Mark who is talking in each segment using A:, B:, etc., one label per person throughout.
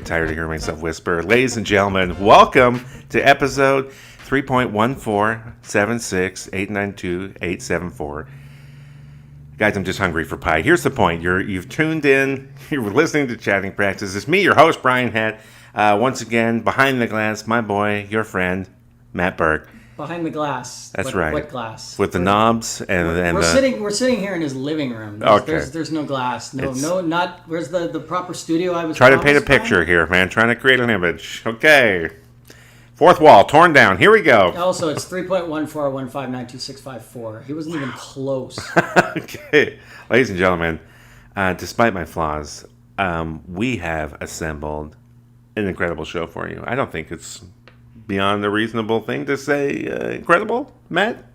A: tired of hearing myself whisper. Ladies and gentlemen, welcome to episode 3.1476892.874. Guys, I'm just hungry for pie. Here's the point. You've tuned in. You're listening to Chatting Practice. It's me, your host, Brian Hatt. Once again, behind the glass, my boy, your friend, Matt Burke.
B: Behind the glass.
A: That's right.
B: What glass?
A: With the knobs and
B: we're sitting here in his living room. There's no glass. Not. Where's the proper studio? I was
A: trying to paint a picture here, man. Trying to create an image. Okay. Fourth wall torn down. Here we go.
B: Also, it's 3.1415926554. He wasn't even close.
A: Okay, ladies and gentlemen, despite my flaws, we have assembled an incredible show for you. I don't think it's beyond a reasonable thing to say incredible, Matt?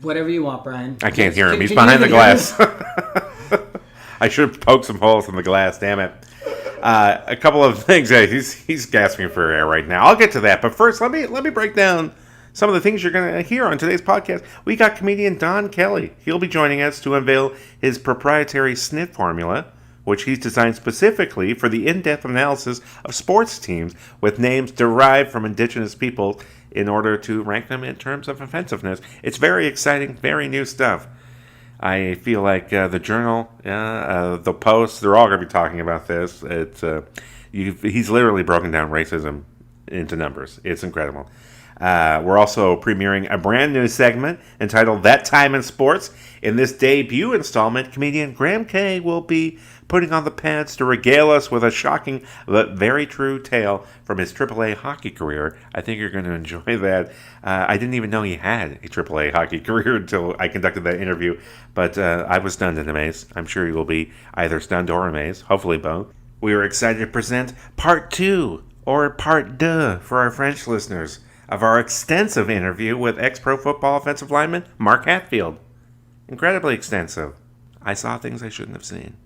B: Whatever you want, Brian.
A: I can't hear him. He's behind the glass. I should have poked some holes in the glass, damn it. A couple of things. He's gasping for air right now. I'll get to that. But first, let me break down some of the things you're going to hear on today's podcast. We got comedian Don Kelly. He'll be joining us to unveil his proprietary sniff formula, which he's designed specifically for the in-depth analysis of sports teams with names derived from indigenous people in order to rank them in terms of offensiveness. It's very exciting, very new stuff. I feel like the Journal, the Post, they're all going to be talking about this. He's literally broken down racism into numbers. It's incredible. We're also premiering a brand new segment entitled That Time in Sports. In this debut installment, comedian Graham Kay will be putting on the pants to regale us with a shocking but very true tale from his AAA hockey career. I think you're going to enjoy that. I didn't even know he had a AAA hockey career until I conducted that interview, but I was stunned and amazed. I'm sure you will be either stunned or amazed, hopefully both. We are excited to present part 2, or part 2 for our French listeners, of our extensive interview with ex-pro football offensive lineman Mark Hatfield. Incredibly extensive. I saw things I shouldn't have seen.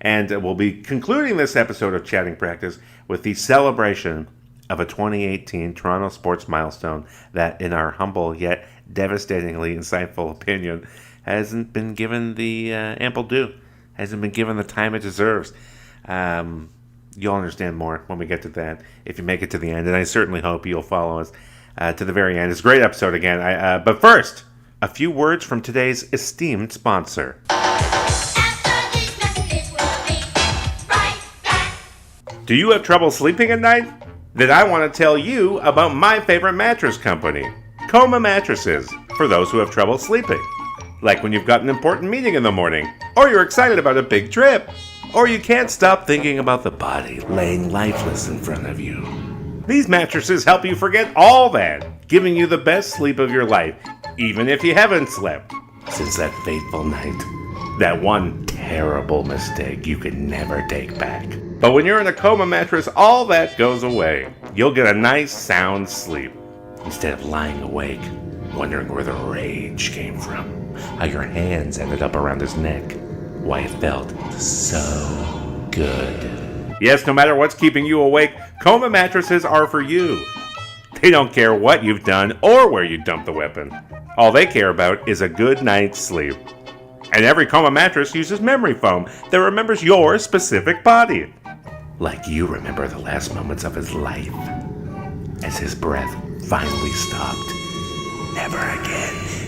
A: And we'll be concluding this episode of Chatting Practice with the celebration of a 2018 Toronto sports milestone that, in our humble yet devastatingly insightful opinion, hasn't been given the ample due, hasn't been given the time it deserves. You'll understand more when we get to that if you make it to the end, and I certainly hope you'll follow us to the very end. It's a great episode again. But first, a few words from today's esteemed sponsor. Do you have trouble sleeping at night? Then I want to tell you about my favorite mattress company, Coma Mattresses, for those who have trouble sleeping. Like when you've got an important meeting in the morning, or you're excited about a big trip, or you can't stop thinking about the body laying lifeless in front of you. These mattresses help you forget all that, giving you the best sleep of your life, even if you haven't slept since that fateful night. That one terrible mistake you can never take back. But when you're in a Coma mattress, all that goes away. You'll get a nice, sound sleep, instead of lying awake, wondering where the rage came from, how your hands ended up around his neck, why it felt so good. Yes, no matter what's keeping you awake, Coma mattresses are for you. They don't care what you've done or where you dumped the weapon. All they care about is a good night's sleep. And every Coma mattress uses memory foam that remembers your specific body. Like you remember the last moments of his life, as his breath finally stopped.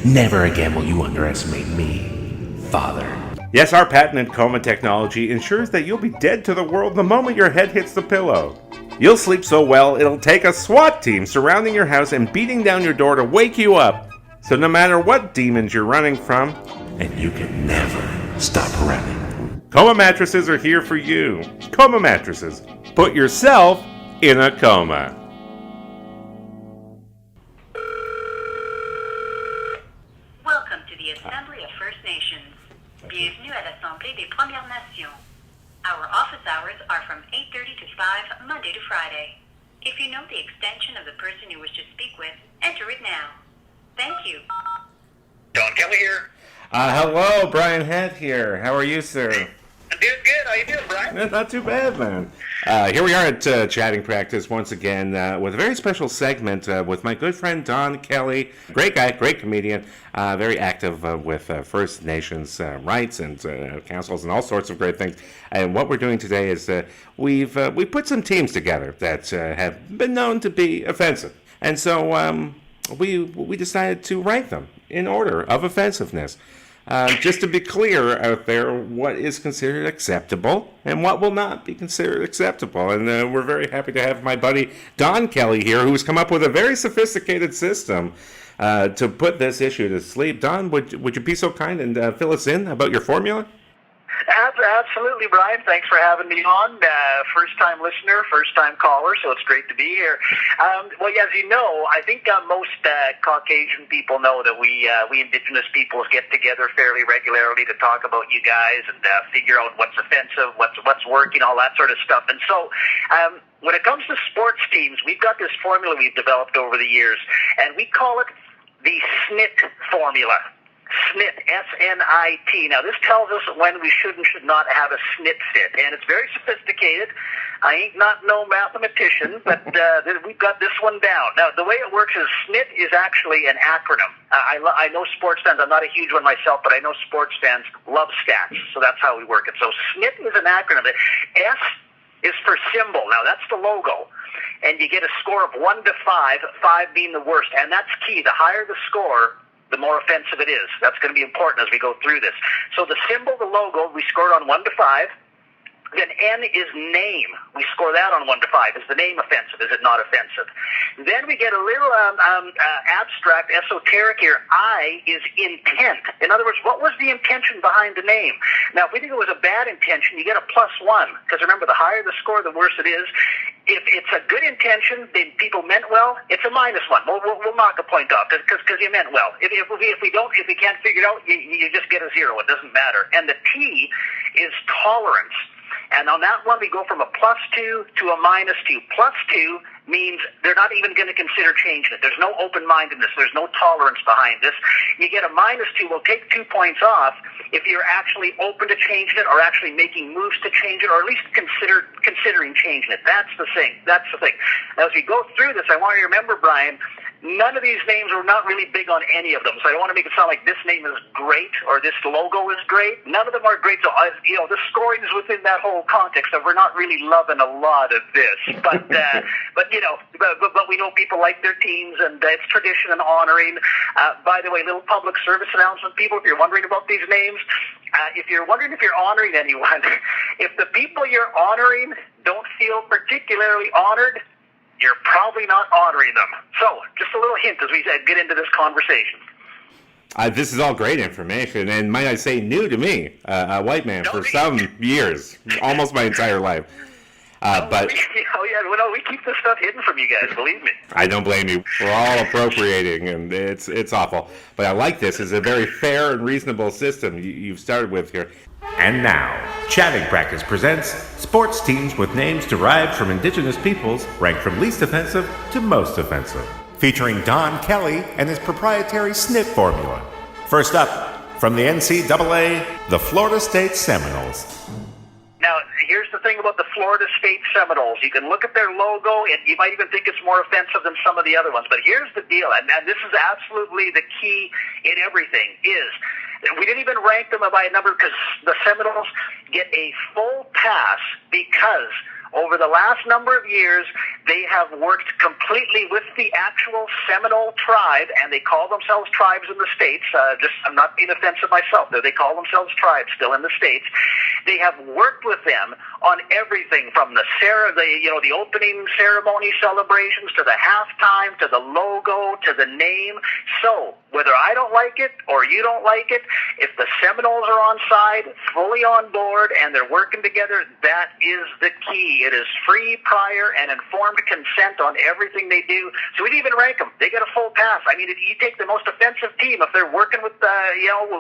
A: Never again will you underestimate me, Father. Yes, our patented Coma technology ensures that you'll be dead to the world the moment your head hits the pillow. You'll sleep so well, it'll take a SWAT team surrounding your house and beating down your door to wake you up. So no matter what demons you're running from, and you can never stop running, Coma mattresses are here for you. Coma mattresses. Put yourself in a coma.
C: Welcome to the Assembly of First Nations. Bienvenue à l'Assemblée des Premières Nations. Our office hours are from 8:30 to 5, Monday to Friday. If you know the extension of the person you wish to speak with, enter it now. Thank you.
D: Don Kelly here.
A: Hello, Brian Hatt here. How are you, sir?
D: I'm doing good. How you doing, Brian?
A: Not too bad, man. Here we are at Chatting Practice once again with a very special segment with my good friend Don Kelly. Great guy, great comedian, very active with First Nations rights and councils and all sorts of great things. And what we're doing today is we've put some teams together that have been known to be offensive. And so we decided to rank them in order of offensiveness. Just to be clear out there, what is considered acceptable and what will not be considered acceptable. And we're very happy to have my buddy Don Kelly here, who's come up with a very sophisticated system to put this issue to sleep. Don, would you be so kind and fill us in about your formula?
D: Absolutely, Brian. Thanks for having me on. First-time listener, first-time caller, so it's great to be here. Well, as you know, I think most Caucasian people know that we Indigenous peoples get together fairly regularly to talk about you guys and figure out what's offensive, what's working, all that sort of stuff. And so when it comes to sports teams, we've got this formula we've developed over the years, and we call it the SNIT formula. SNIT, S-N-I-T. Now, this tells us when we should and should not have a SNIT fit, and it's very sophisticated. I ain't not no mathematician, but we've got this one down. Now, the way it works is SNIT is actually an acronym. I know sports fans. I'm not a huge one myself, but I know sports fans love stats, so that's how we work it. So SNIT is an acronym. S is for symbol. Now, that's the logo. And you get a score of 1 to 5, 5 being the worst, and that's key. The higher the score, the more offensive it is. That's going to be important as we go through this. So the symbol, the logo, we scored on 1 to 5. Then N is name. We score that on 1 to 5. Is the name offensive? Is it not offensive? Then we get a little abstract, esoteric here. I is intent. In other words, what was the intention behind the name? Now, if we think it was a bad intention, you get a +1. Because remember, the higher the score, the worse it is. If it's a good intention, then people meant well, it's a -1. We'll knock a point off because you meant well. If we can't figure it out, you just get a 0. It doesn't matter. And the T is tolerance. And on that one, we go from a +2 to a -2. +2 means they're not even going to consider changing it. There's no open-mindedness. There's no tolerance behind this. You get a -2. We'll take 2 points off if you're actually open to changing it or actually making moves to change it or at least considering changing it. That's the thing. That's the thing. Now, as we go through this, I want you to remember, Brian, none of these names are not really big on any of them. So I don't want to make it sound like this name is great or this logo is great. None of them are great. So, the scoring is within that whole context of we're not really loving a lot of this. But, but we know people like their teams and it's tradition and honoring. By the way, little public service announcement, people, if you're wondering about these names, if you're wondering if you're honoring anyone, if the people you're honoring don't feel particularly honored, you're probably not honoring them. So, just a little hint as we get into this conversation.
A: This is all great information, and might I say, new to me, a white man for some years, almost my entire life.
D: We keep this stuff hidden from you guys, believe me.
A: I don't blame you. We're all appropriating, and it's awful. But I like this. It's a very fair and reasonable system you've started with here. And now, Chatting Practice presents sports teams with names derived from Indigenous peoples, ranked from least offensive to most offensive. Featuring Don Kelly and his proprietary SNIT formula. First up, from the NCAA, the Florida State Seminoles.
D: Now, here's the thing about the Florida State Seminoles. You can look at their logo, and you might even think it's more offensive than some of the other ones. But here's the deal, and this is absolutely the key in everything, is we didn't even rank them by a number because the Seminoles get a full pass because over the last number of years, they have worked completely with the actual Seminole tribe, and they call themselves tribes in the States. I'm not being offensive myself, though. They call themselves tribes still in the States. They have worked with them on everything from the opening ceremony celebrations to the halftime to the logo to the name. So whether I don't like it or you don't like it, if the Seminoles are on side, fully on board, and they're working together, that is the key. It is free, prior, and informed consent on everything they do. So we didn't even rank them. They get a full pass. I mean, if you take the most offensive team, if they're working with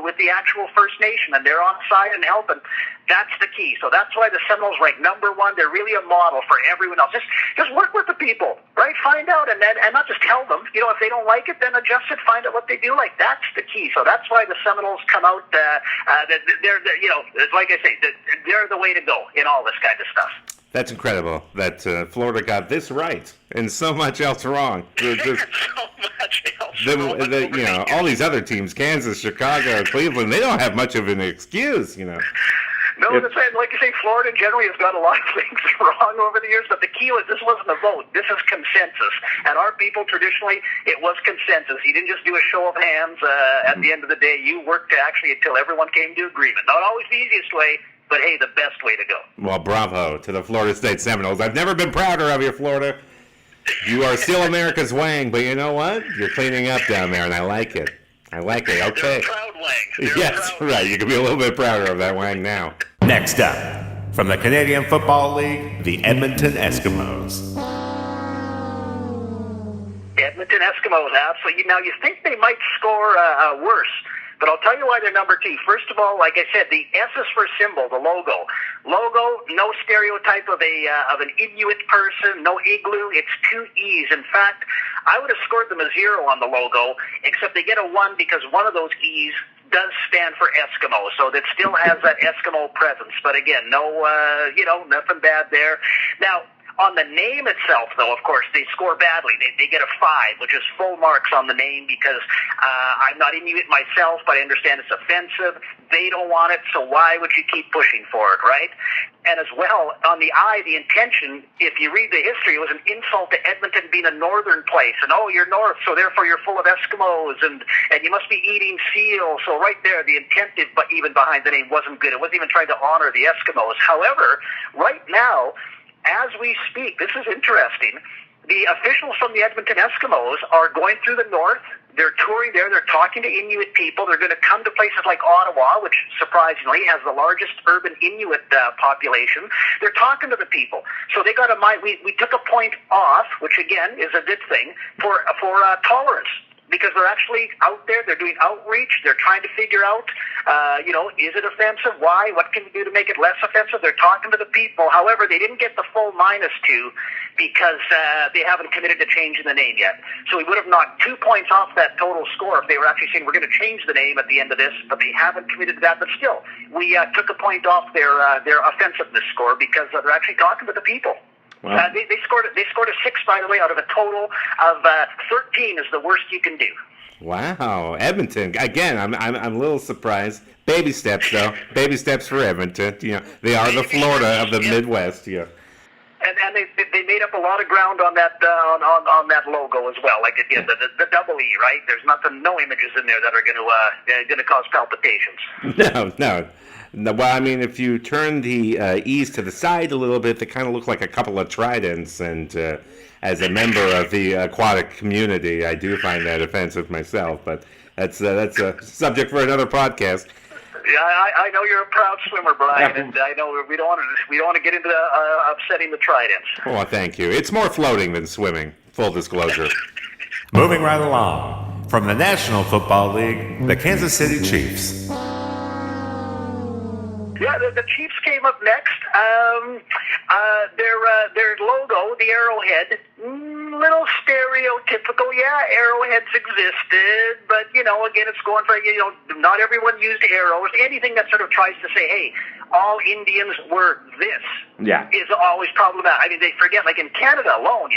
D: with the actual First Nation and they're on side and helping, that's the key. So that's why the Seminoles rank number 1. They're really a model for everyone else. Just work with the people, right? Find out and not just tell them. If they don't like it, then adjust it. Find out what they do like. That's the key. So that's why the Seminoles come out. They're like I say, they're the way to go in all this kind of stuff.
A: That's incredible that Florida got this right and so much else wrong.
D: So much else.
A: All these other teams, Kansas, Chicago, Cleveland, they don't have much of an excuse,
D: No, like you say, Florida generally has got a lot of things wrong over the years, but the key was this wasn't a vote. This is consensus. And our people, traditionally, it was consensus. You didn't just do a show of hands at the end of the day. You worked until everyone came to agreement. Not always the easiest way, but hey, the best way to go.
A: Well, bravo to the Florida State Seminoles. I've never been prouder of you, Florida. You are still America's Wang, but you know what? You're cleaning up down there, and I like it. Okay.
D: They're a proud Wang.
A: Yes, right. You can be a little bit prouder of that Wang now. Next up, from the Canadian Football League, the Edmonton Eskimos.
D: Edmonton Eskimos, absolutely. Now, you think they might score worse, but I'll tell you why they're number 2. First of all, like I said, the S is for symbol, the logo. Logo, no stereotype of an Inuit person, no igloo. It's 2 E's. In fact, I would have scored them a 0 on the logo, except they get a 1 because one of those E's does stand for Eskimo, so that still has that Eskimo presence. But again, nothing bad there. Now, on the name itself, though, of course, they score badly. They get a 5, which is full marks on the name because I'm not Inuit myself, but I understand it's offensive. They don't want it, so why would you keep pushing for it, right? And as well, on the I, the intention, if you read the history, it was an insult to Edmonton being a northern place. And, you're north, so therefore you're full of Eskimos, and you must be eating seal. So right there, the intent even behind the name wasn't good. It wasn't even trying to honor the Eskimos. However, right now, as we speak, this is interesting, the officials from the Edmonton Eskimos are going through the north. They're touring there. They're talking to Inuit people. They're going to come to places like Ottawa, which surprisingly has the largest urban Inuit population. They're talking to the people. So they got we took a point off, which again is a good thing, for tolerance. Because they're actually out there, they're doing outreach, they're trying to figure out, is it offensive? Why? What can we do to make it less offensive? They're talking to the people. However, they didn't get the full -2 because they haven't committed to changing the name yet. So we would have knocked 2 points off that total score if they were actually saying we're going to change the name at the end of this, but they haven't committed to that. But still, we took a point off their offensiveness score because they're actually talking to the people. Wow. They scored a 6, by the way, out of a total of 13 is the worst you can do.
A: Wow, Edmonton again. I'm a little surprised. Baby steps, though. Baby steps for Edmonton. They are the Florida of the Midwest. Yeah.
D: And they made up a lot of ground on that on that logo as well. Like again, the double E, right? There's no images in there that are going to cause palpitations.
A: No. Well, I mean, if you turn the E's to the side a little bit, they kind of look like a couple of tridents. And as a member of the aquatic community, I do find that offensive myself. But that's a subject for another podcast.
D: Yeah, I know you're a proud swimmer, Brian, and I know we don't want to get into upsetting the tridents.
A: Oh, thank you. It's more floating than swimming. Full disclosure. Moving right along, from the National Football League, the Kansas City Chiefs.
D: Yeah, the Chiefs came up next. Their logo, the arrowhead, little stereotypical. Yeah, arrowheads existed, but again, it's going for not everyone used arrows. Anything that sort of tries to say, hey, all Indians were this.
A: Yeah.
D: Is always problematic. I mean, they forget, like in Canada alone,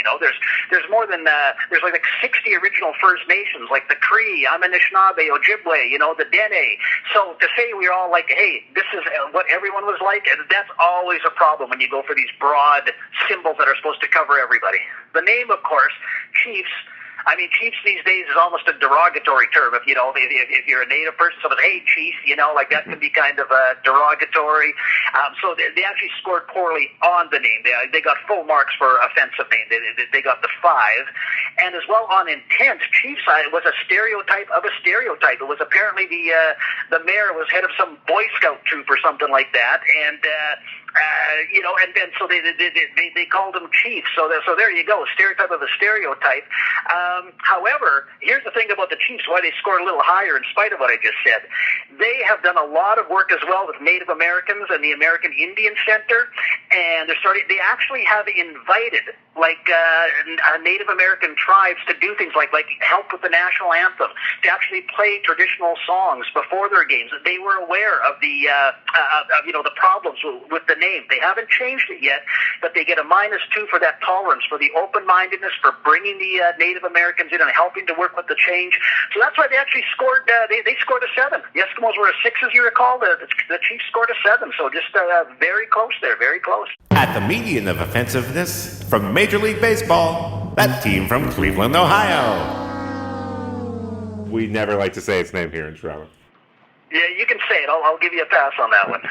D: there's more than there's like 60 original First Nations, like the Cree, Anishinaabe, Ojibwe, the Dene. So to say we're all like, hey, this is what everyone was like, that's always a problem when you go for these broad symbols that are supposed to cover everybody. The name, of course, Chiefs. I mean, Chiefs these days is almost a derogatory term. If you're a native person, someone says, "Hey, Chief," like that can be kind of derogatory. So they actually scored poorly on the name. They got full marks for offensive name. They got the 5, and as well on intent. Chiefs was a stereotype of a stereotype. It was apparently the mayor was head of some Boy Scout troop or something like that, and. And then so they called him Chief. So there you go, stereotype of a stereotype. However, here's the thing about the Chiefs, why they scored a little higher in spite of what I just said. They have done a lot of work as well with Native Americans and the American Indian Center, and they actually have invited Native American tribes to do things like help with the national anthem, to actually play traditional songs before their games. They were aware of the the problems with the name. They haven't changed it yet, but they get a -2 for that tolerance, for the open-mindedness, for bringing the Native Americans in and helping to work with the change. So that's why they actually scored. They scored a 7. The Eskimos were a 6, as you recall. The Chiefs scored a 7. So just very close there, very close.
A: At the median of offensiveness from Major League Baseball, that team from Cleveland, Ohio. We never like to say its name here in Toronto.
D: Yeah, you can say it. I'll give you a pass on that one.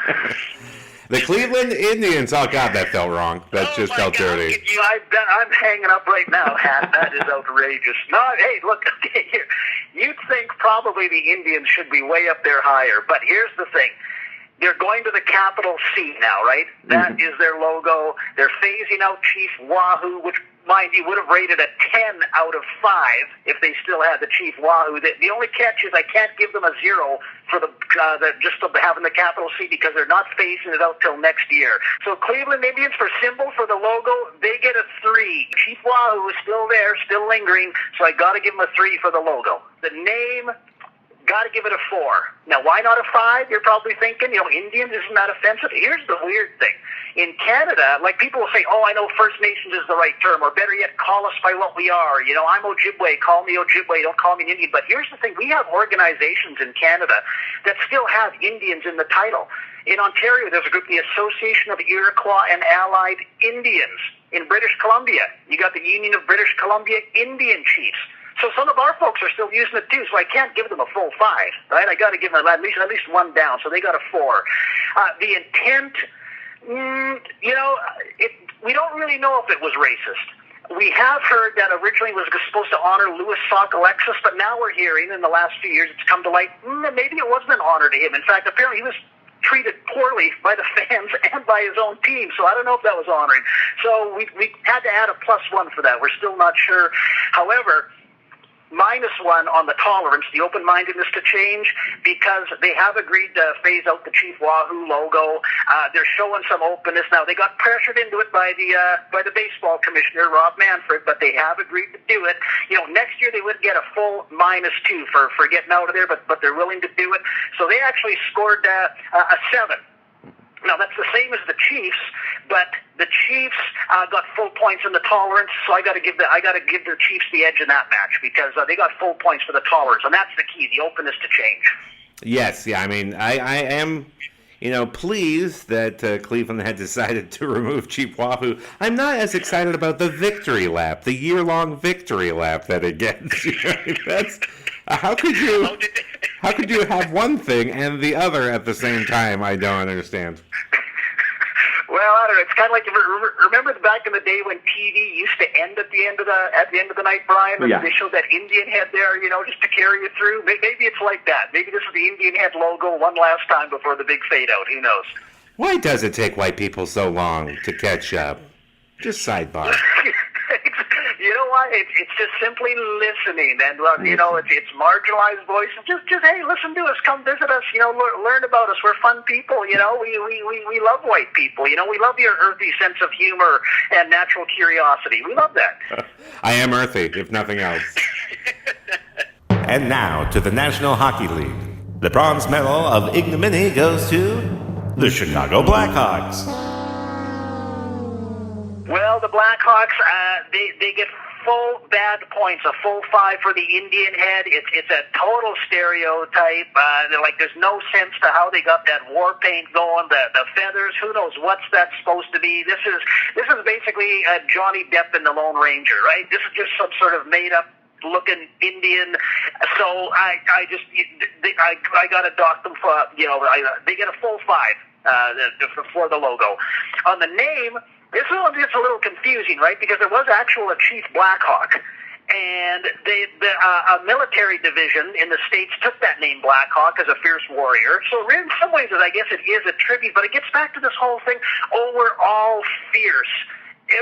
A: The Cleveland Indians. Oh, God, that felt wrong. That just felt dirty.
D: I'm hanging up right now, Hat. That is outrageous. No, hey, look, here. You'd think probably the Indians should be way up there higher, but here's the thing. They're going to the capital C now, right? That is their logo. They're phasing out Chief Wahoo, which, mind you, would have rated a 10 out of 5 if they still had the Chief Wahoo. The only catch is I can't give them a 0 for just having the capital C because they're not phasing it out till next year. So Cleveland Indians, for symbol, for the logo, they get a 3. Chief Wahoo is still there, still lingering, so I got to give them a 3 for the logo. The name, got to give it a 4. Now, why not a 5? You're probably thinking, Indians, isn't that offensive? Here's the weird thing. In Canada, people will say, oh, I know First Nations is the right term, or better yet, call us by what we are. I'm Ojibwe, call me Ojibwe, don't call me an Indian. But here's the thing, we have organizations in Canada that still have Indians in the title. In Ontario, there's a group, the Association of Iroquois and Allied Indians. In British Columbia, you got the Union of British Columbia Indian Chiefs. So some of our folks are still using it too, so I can't give them a full 5, right? I got to give them at least 1 down, so they got a 4. The intent, we don't really know if it was racist. We have heard that originally it was supposed to honor Louis Sauk Alexis, but now we're hearing in the last few years it's come to light, maybe it wasn't an honor to him. In fact, apparently he was treated poorly by the fans and by his own team, so I don't know if that was honoring. So we had to add a +1 for that. We're still not sure. However, -1 on the tolerance, the open-mindedness to change, because they have agreed to phase out the Chief Wahoo logo. They're showing some openness now. They got pressured into it by the baseball commissioner, Rob Manfred, but they have agreed to do it. Next year they would get a full -2 for getting out of there, but they're willing to do it. So they actually scored a 7. Now, that's the same as the Chiefs, but the Chiefs got full points in the tolerance, so I got to give the Chiefs the edge in that match because they got full points for the tolerance, and that's the key, the openness to change.
A: Yes, yeah, I mean, I am, pleased that Cleveland had decided to remove Chief Wahoo. I'm not as excited about the victory lap, the year-long victory lap that it gets. That's how could you have one thing and the other at the same time? I don't understand.
D: Well, I don't know. It's kind of like, remember back in the day when TV used to end at the end of the night, Brian, and they showed that Indian head there, just to carry you through. Maybe it's like that. Maybe this is the Indian head logo one last time before the big fade out. Who knows?
A: Why does it take white people so long to catch up? Just sidebar.
D: You know why? It's just simply listening, and it's marginalized voices. Just hey, listen to us, come visit us. Learn about us. We're fun people. We love white people. We love your earthy sense of humor and natural curiosity. We love that.
A: I am earthy, if nothing else. And now to the National Hockey League. The bronze medal of ignominy goes to the Chicago Blackhawks.
D: Well, the Blackhawks, they get full bad points, a full 5 for the Indian head. It's a total stereotype. There's no sense to how they got that war paint going. The feathers, who knows what's that supposed to be? This is basically Johnny Depp in the Lone Ranger, right? This is just some sort of made up looking Indian. So I got to dock them for they get a full 5 for the logo. On the name, this one gets a little confusing, right? Because there was actually a Chief Blackhawk, and a military division in the States took that name Blackhawk as a fierce warrior. So in some ways, I guess it is a tribute, but it gets back to this whole thing, we're all fierce.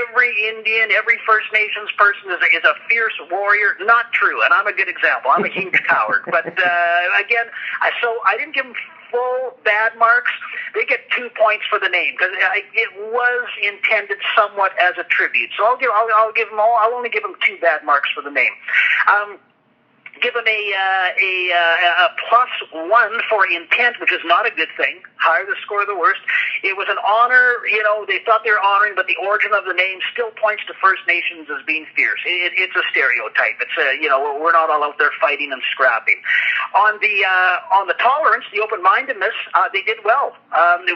D: Every Indian, every First Nations person is a fierce warrior. Not true, and I'm a good example. I'm a huge coward. But again, I didn't give them full bad marks, they get 2 points for the name because it was intended somewhat as a tribute. So I'll give them all. I'll only give them 2 bad marks for the name. Give them a +1 for intent, which is not a good thing. Higher the score, the worse. It was an honor. They thought they were honoring, but the origin of the name still points to First Nations as being fierce. It's a stereotype. It's we're not all out there fighting and scrapping. On the tolerance, the open-mindedness, they did well.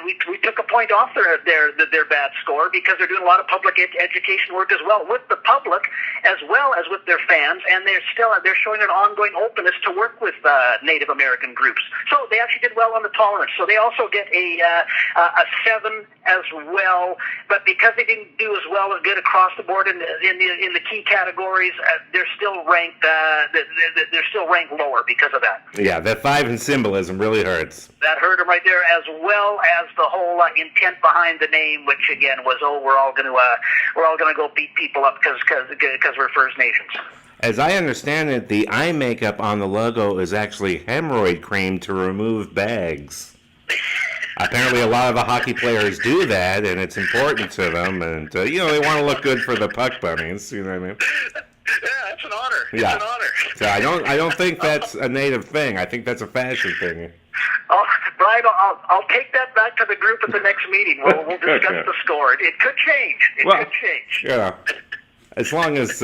D: We took a point off their bad score because they're doing a lot of public education work as well with the public as well as with their fans, and they're showing an ongoing openness to work with Native American groups. So they actually did well on the tolerance. So they also get a 7 as well. But because they didn't do as well as good across the board in the key categories, they're still ranked. They're still ranked lower because of that.
A: Yeah, that 5 in symbolism really hurts.
D: That hurt them right there, as well as the whole intent behind the name, which again was, we're all going to go beat people up because we're First Nations.
A: As I understand it, the eye makeup on the logo is actually hemorrhoid cream to remove bags. Apparently a lot of the hockey players do that, and it's important to them, and they want to look good for the puck bunnies, you know what I mean?
D: Yeah, it's an honor. It's
A: yeah.
D: An honor.
A: So I don't think that's a native thing. I think that's a fashion thing.
D: Oh, Brian, I'll take that back to the group at the next meeting. We'll discuss the score. It could change. It could change.
A: Yeah. As long as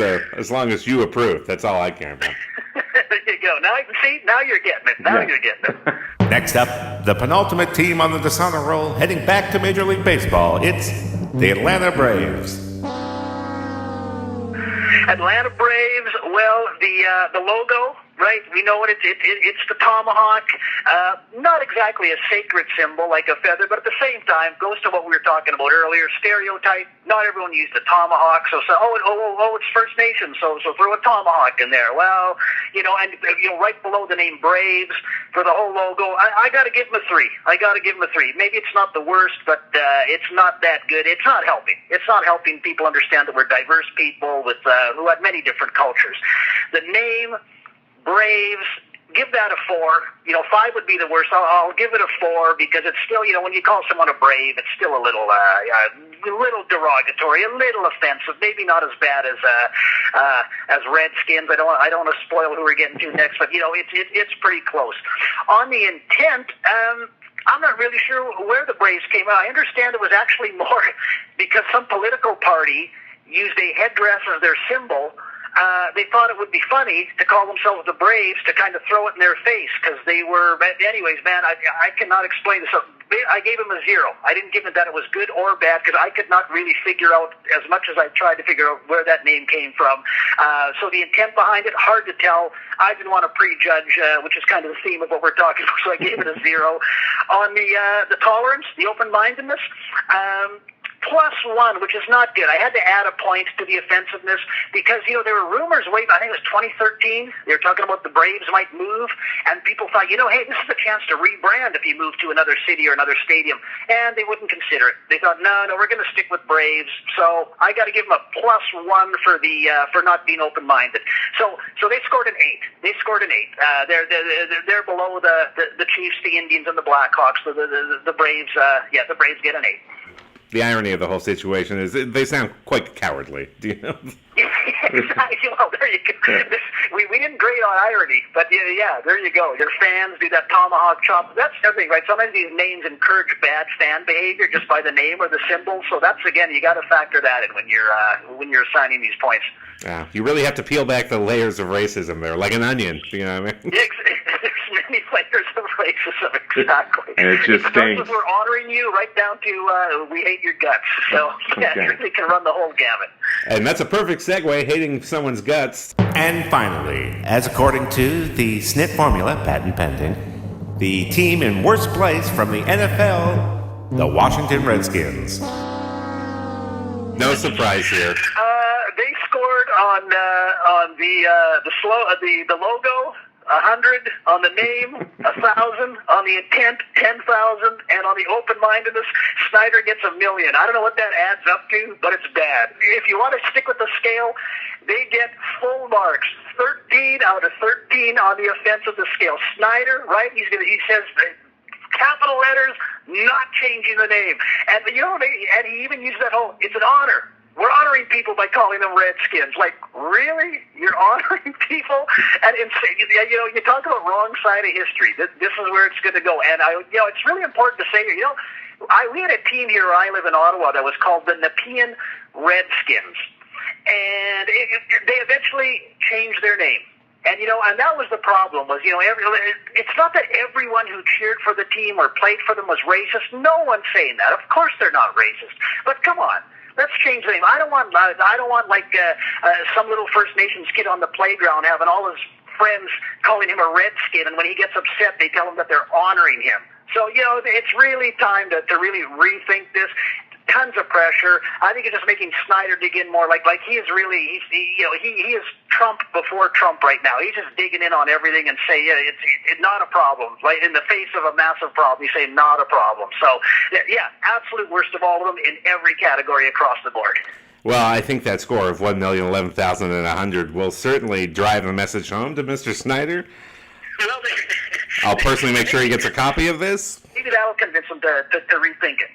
A: you approve, that's all I care about.
D: There you go. Now you're getting it. You're getting it.
A: Next up, the penultimate team on the Dishonour roll, heading back to Major League Baseball. It's the Atlanta Braves.
D: Atlanta Braves. Well, the logo. Right, we know what it's the tomahawk. Not exactly a sacred symbol like a feather, but at the same time goes to what we were talking about earlier. Stereotype. Not everyone used the tomahawk, so it's First Nation, so throw a tomahawk in there. Well, and right below the name Braves for the whole logo, I got to give them a 3. Maybe it's not the worst, but it's not that good. It's not helping. It's not helping people understand that we're diverse people with who have many different cultures. The name Braves, give that a 4. 5 would be the worst. I'll give it a 4 because it's still, when you call someone a brave, it's still a little derogatory, a little offensive. Maybe not as bad as Redskins. I don't want to spoil who we're getting to next, but it's pretty close. On the intent, I'm not really sure where the Braves came out. I understand it was actually more because some political party used a headdress as their symbol. They thought it would be funny to call themselves the Braves to kind of throw it in their face because they were. Anyways, man, I cannot explain this. I gave them a 0. I didn't give it that it was good or bad because I could not really figure out, as much as I tried to figure out where that name came from. So the intent behind it, hard to tell. I didn't want to prejudge, which is kind of the theme of what we're talking about, so I gave it a 0. On the tolerance, the open-mindedness, +1, which is not good. I had to add a point to the offensiveness because, there were rumors, I think it was 2013, they were talking about the Braves might move, and people thought, hey, this is a chance to rebrand if you move to another city or another stadium, and they wouldn't consider it. They thought, no, we're going to stick with Braves, so I got to give them a +1 for not being open-minded. So they scored an 8. They're below the Chiefs, the Indians, and the Blackhawks. So the Braves, the Braves get an 8.
A: The irony of the whole situation is they sound quite cowardly. Do you know?
D: Well, there you go. We didn't grade on irony, but yeah, there you go. Your fans do that tomahawk chop. That's everything, right? Sometimes these names encourage bad fan behavior just by the name or the symbol. So that's, again, you got to factor that in when you're assigning these points.
A: Yeah, you really have to peel back the layers of racism there, like an onion. You know what I mean?
D: There's many layers of racism, exactly.
E: And it just
D: starts with we're honoring you right down to we hate your guts. So yeah, it really can run the whole gamut.
A: And that's a perfect segue, hating someone's guts. And finally, as according to the SNP formula, patent pending, the team in worst place from the NFL, the Washington Redskins. No surprise here.
D: They scored on the logo 100, on the name 1,000, on the intent 10,000, and on the open-mindedness, Snyder gets 1 million. I don't know what that adds up to, but it's bad. If you want to stick with the scale, they get full marks. 13 out of 13 on the offensive scale. Snyder, right? He says capital letters, not changing the name. And and he even used that whole, it's an honor. We're honoring people by calling them Redskins. Like, really? You're honoring people? And you talk about wrong side of history. This is where it's going to go. And it's really important to say here. We had a team here where I live in Ottawa that was called the Nepean Redskins, and they eventually changed their name. And and that was the problem. Was it's not that everyone who cheered for the team or played for them was racist. No one's saying that. Of course they're not racist. But come on. Let's change the name. I don't want like some little First Nations kid on the playground having all his friends calling him a redskin, and when he gets upset, they tell him that they're honoring him. So it's really time to really rethink this. Tons of pressure. I think it's just making Snyder dig in more. Like he is really he is Trump before Trump right now. He's just digging in on everything and say it's not a problem. Like in the face of a massive problem, he's saying not a problem. So absolute worst of all of them in every category across the board.
A: Well, I think that score of 1,011,100 will certainly drive a message home to Mr. Snyder. I'll personally make sure he gets a copy of this.
D: Maybe that'll convince him to rethink it.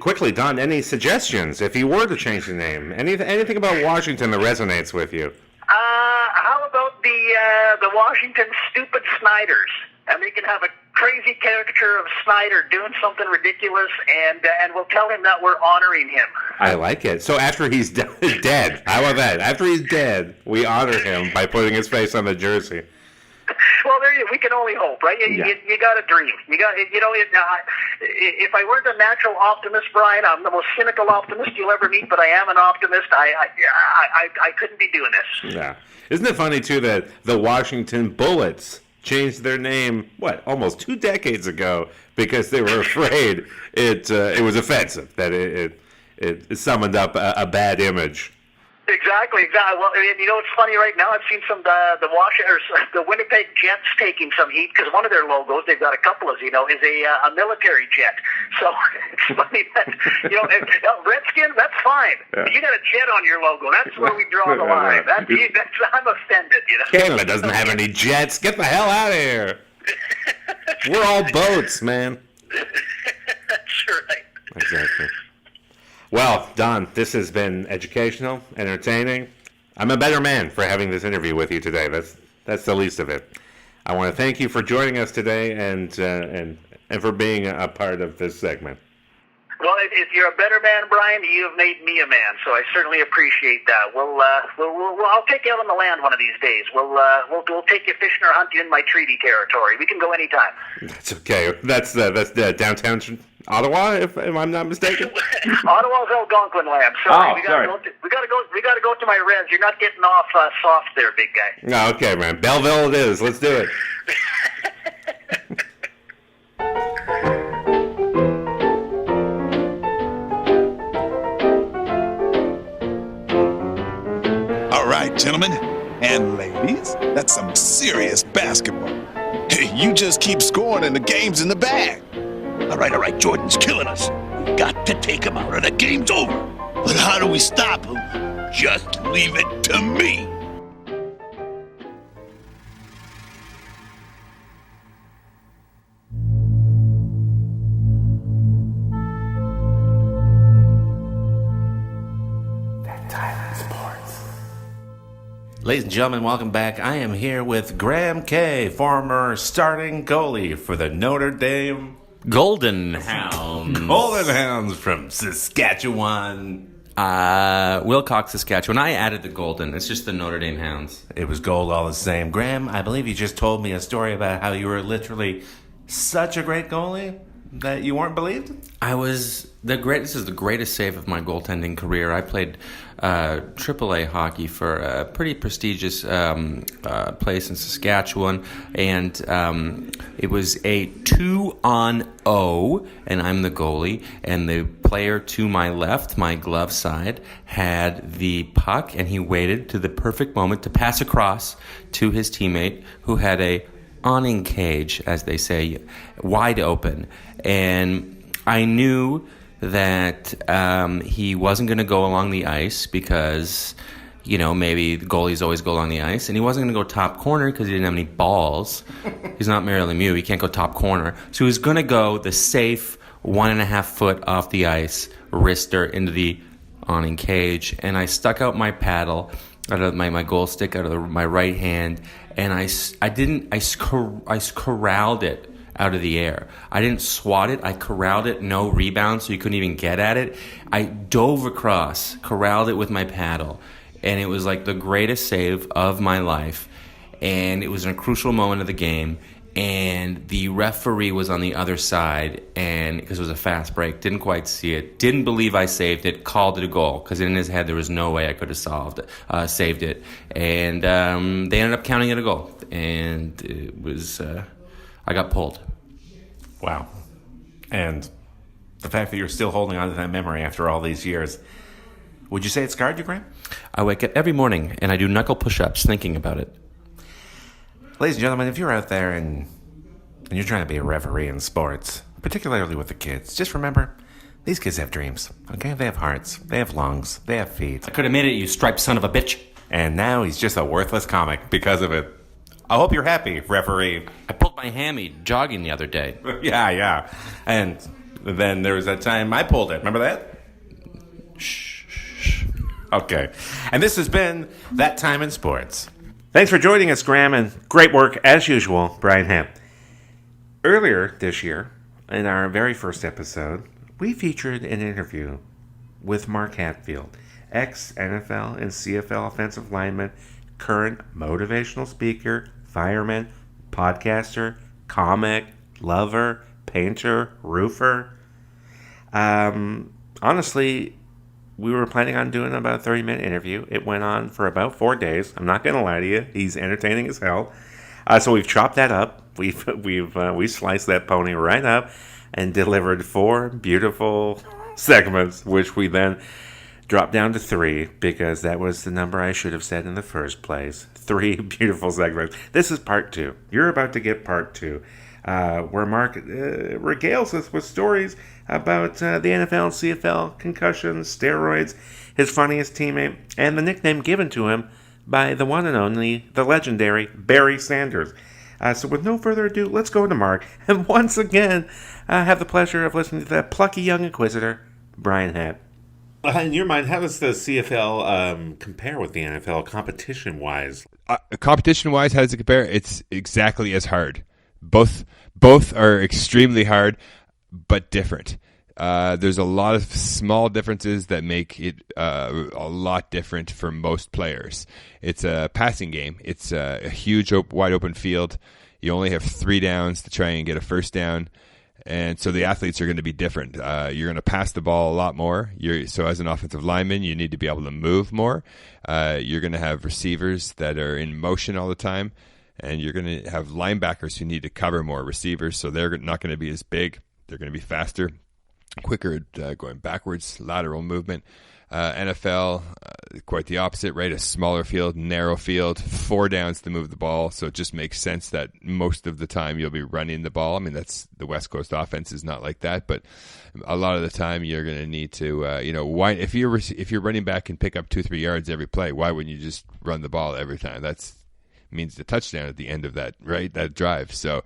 A: Quickly, Don, any suggestions if you were to change the name? Anything about Washington that resonates with you?
D: How about the Washington Stupid Snyders? And they can have a crazy caricature of Snyder doing something ridiculous, and we'll tell him that we're honoring him.
A: I like it. So after he's dead, how about that? After he's dead, we honor him by putting his face on the jersey.
D: Well, we can only hope, right? You got to dream. If I weren't a natural optimist, Brian, I'm the most cynical optimist you'll ever meet, but I am an optimist. I couldn't be doing this.
A: Yeah. Isn't it funny, too, that the Washington Bullets changed their name, almost 2 decades ago, because they were afraid it was offensive, that it summoned up a bad image.
D: Exactly. Well, it's funny right now. I've seen the Winnipeg Jets taking some heat because one of their logos, they've got a couple of, is a military jet. So it's funny that Redskins, that's fine. Yeah. You got a jet on your logo. That's where we draw the line. I'm offended.
A: Canada doesn't have any jets. Get the hell out of here. We're all boats, man.
D: That's right.
A: Exactly. Well, Don, this has been educational, entertaining. I'm a better man for having this interview with you today. That's the least of it. I want to thank you for joining us today and for being a part of this segment.
D: Well, if you're a better man, Brian, you have made me a man, so I certainly appreciate that. I'll take you out on the land one of these days. We'll take you fishing or hunting in my treaty territory. We can go anytime.
A: That's okay. That's downtown Ottawa, if I'm not mistaken.
D: Ottawa's Algonquin land. Sorry, we gotta go to my res. You're not getting off soft there, big guy.
A: No, okay, man. Belleville it is. Let's do it.
E: All right, gentlemen and ladies, that's some serious basketball. You just keep scoring and the game's in the bag.
F: All right, Jordan's killing us. We've got to take him out or the game's over. But how do we stop him? Just leave it to me.
A: Ladies and gentlemen, welcome back. I am here with Graham Kay, former starting goalie for the Notre Dame
G: Golden Hounds.
A: Golden Hounds from Saskatchewan.
G: Wilcox, Saskatchewan. I added the Golden. It's just the Notre Dame Hounds.
A: It was gold all the same. Graham, I believe you just told me a story about how you were literally such a great goalie that you weren't believed?
G: This is the greatest save of my goaltending career. I played AAA hockey for a pretty prestigious place in Saskatchewan, and it was a 2-on-0, and I'm the goalie, and the player to my left, my glove side, had the puck, and he waited to the perfect moment to pass across to his teammate, who had a awning cage, as they say, wide open. And I knew that he wasn't going to go along the ice because maybe the goalies always go along the ice, and he wasn't going to go top corner because he didn't have any balls. He's not Marilyn Lemieux. He can't go top corner. So he was going to go the safe 1.5 foot off the ice, wrister into the awning cage, and I stuck out my paddle out of my goal stick out of my right hand, and I corralled it out of the air. I didn't swat it. I corralled it. No rebound, so you couldn't even get at it. I dove across, corralled it with my paddle, and it was like the greatest save of my life. And it was a crucial moment of the game. And the referee was on the other side, and because it was a fast break, didn't quite see it, didn't believe I saved it, called it a goal because in his head there was no way I could have saved it, and they ended up counting it a goal, and it was I got pulled.
A: Wow. And the fact that you're still holding on to that memory after all these years, would you say it scarred you, Graham?
G: I wake up every morning and I do knuckle push-ups thinking about it.
A: Ladies and gentlemen, if you're out there and you're trying to be a referee in sports, particularly with the kids, just remember, these kids have dreams, okay? They have hearts, they have lungs, they have feet.
G: I could have made it, you striped son of a bitch.
A: And now he's just a worthless comic because of it. I hope you're happy, referee.
G: I pulled my hammy jogging the other day.
A: Yeah. And then there was that time I pulled it. Remember that? Shh. Okay. And this has been That Time in Sports. Thanks for joining us, Graham, and great work, as usual, Brian Hamm. Earlier this year, in our very first episode, we featured an interview with Mark Hatfield, ex-NFL and CFL offensive lineman, current motivational speaker, fireman, podcaster, comic, lover, painter, roofer. Honestly, we were planning on doing about a 30-minute interview. It went on for about 4 days. I'm not going to lie to you. He's entertaining as hell. So we've chopped that up. We sliced that pony right up and delivered 4 beautiful segments, which we then dropped down to 3 because that was the number I should have said in the first place. 3 beautiful segments. This is part 2. You're about to get part 2, where Mark regales us with stories about the NFL, CFL, concussions, steroids, his funniest teammate, and the nickname given to him by the one and only, the legendary Barry Sanders. So with no further ado, let's go to Mark, and once again, have the pleasure of listening to that plucky young inquisitor, Brian Hamm. In your mind, how does the CFL compare with the NFL competition-wise?
H: Competition-wise, how does it compare? It's exactly as hard. Both are extremely hard, but different. There's a lot of small differences that make it a lot different for most players. It's a passing game. It's a huge, wide open field. You only have 3 downs to try and get a first down. And so the athletes are going to be different. You're going to pass the ball a lot more. So as an offensive lineman, you need to be able to move more. You're going to have receivers that are in motion all the time. And you're going to have linebackers who need to cover more receivers. So they're not going to be as big. They're going to be faster, quicker at going backwards, lateral movement. NFL, quite the opposite, right? A smaller field, narrow field, 4 downs to move the ball. So it just makes sense that most of the time you'll be running the ball. I mean, that's the West Coast offense is not like that, but a lot of the time you're going to need to, why if you're running back and pick up 2-3 yards every play, why wouldn't you just run the ball every time? That's means the touchdown at the end of that, right? That drive. So.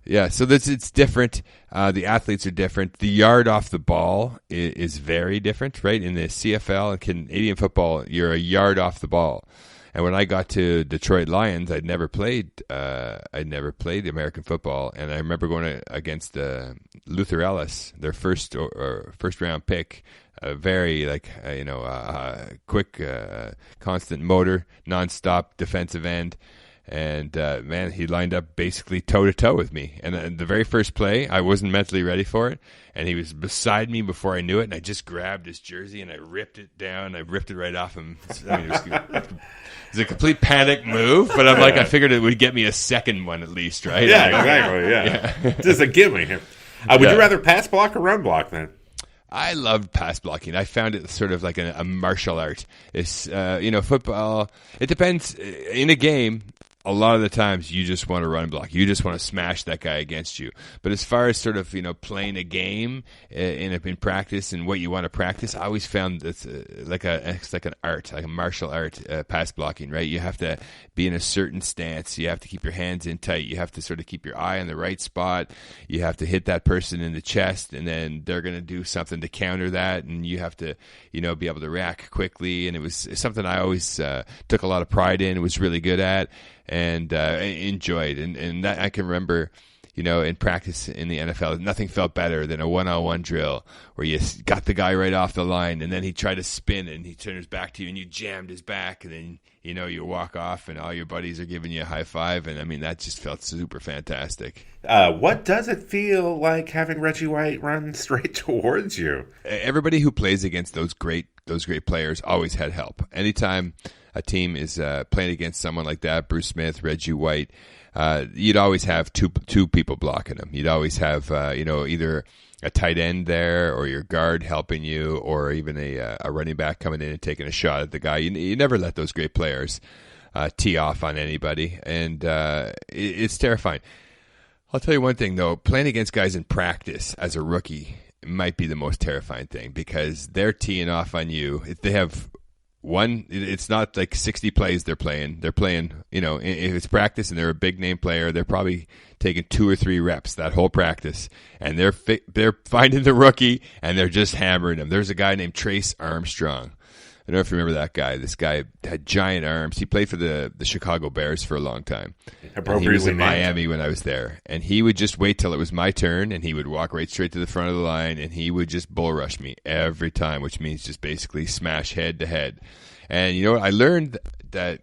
H: Yeah, so it's different. The athletes are different. The yard off the ball is very different, right? In the CFL and Canadian football, you're a yard off the ball. And when I got to Detroit Lions, I'd never played American football, and I remember going against Luther Ellis, their first round pick. A very quick, constant motor, nonstop defensive end. And, man, he lined up basically toe-to-toe with me. And the very first play, I wasn't mentally ready for it. And he was beside me before I knew it. And I just grabbed his jersey and I ripped it down. I ripped it right off him. I mean, it was a complete panic move. But I figured it would get me a second one at least, right?
A: Yeah, exactly, yeah. Just a gimme here. Would you rather pass block or run block then?
H: I loved pass blocking. I found it sort of like a martial art. It's, football, it depends. In a game, a lot of the times you just want to run block. You just want to smash that guy against you. But as far as sort of, playing a game in practice and what you want to practice, I always found it's like an art, like a martial art, pass blocking, right? You have to be in a certain stance. You have to keep your hands in tight. You have to sort of keep your eye on the right spot. You have to hit that person in the chest, and then they're going to do something to counter that, and you have to, be able to react quickly. And it was something I always took a lot of pride in, was really good at, and enjoyed. And that I can remember, in practice in the NFL, nothing felt better than a one-on-one drill where you got the guy right off the line, and then he tried to spin, and he turned his back to you, and you jammed his back, and then, you walk off, and all your buddies are giving you a high five, and, I mean, that just felt super fantastic.
A: What does it feel like having Reggie White run straight towards you?
H: Everybody who plays against those great players always had help. Anytime a team is playing against someone like that, Bruce Smith, Reggie White, you'd always have two people blocking them. You'd always have either a tight end there, or your guard helping you, or even a running back coming in and taking a shot at the guy. You never let those great players tee off on anybody, and it's terrifying. I'll tell you one thing, though. Playing against guys in practice as a rookie might be the most terrifying thing, because they're teeing off on you. If they have it's not like 60 plays they're playing. They're playing, if it's practice and they're a big name player, they're probably taking 2 or 3 reps that whole practice, and they're finding the rookie and they're just hammering him. There's a guy named Trace Armstrong. I don't know if you remember that guy. This guy had giant arms. He played for the Chicago Bears for a long time. And he was in Miami when I was there. And he would just wait till it was my turn, and he would walk right straight to the front of the line, and he would just bull rush me every time, which means just basically smash head to head. And you know what? I learned that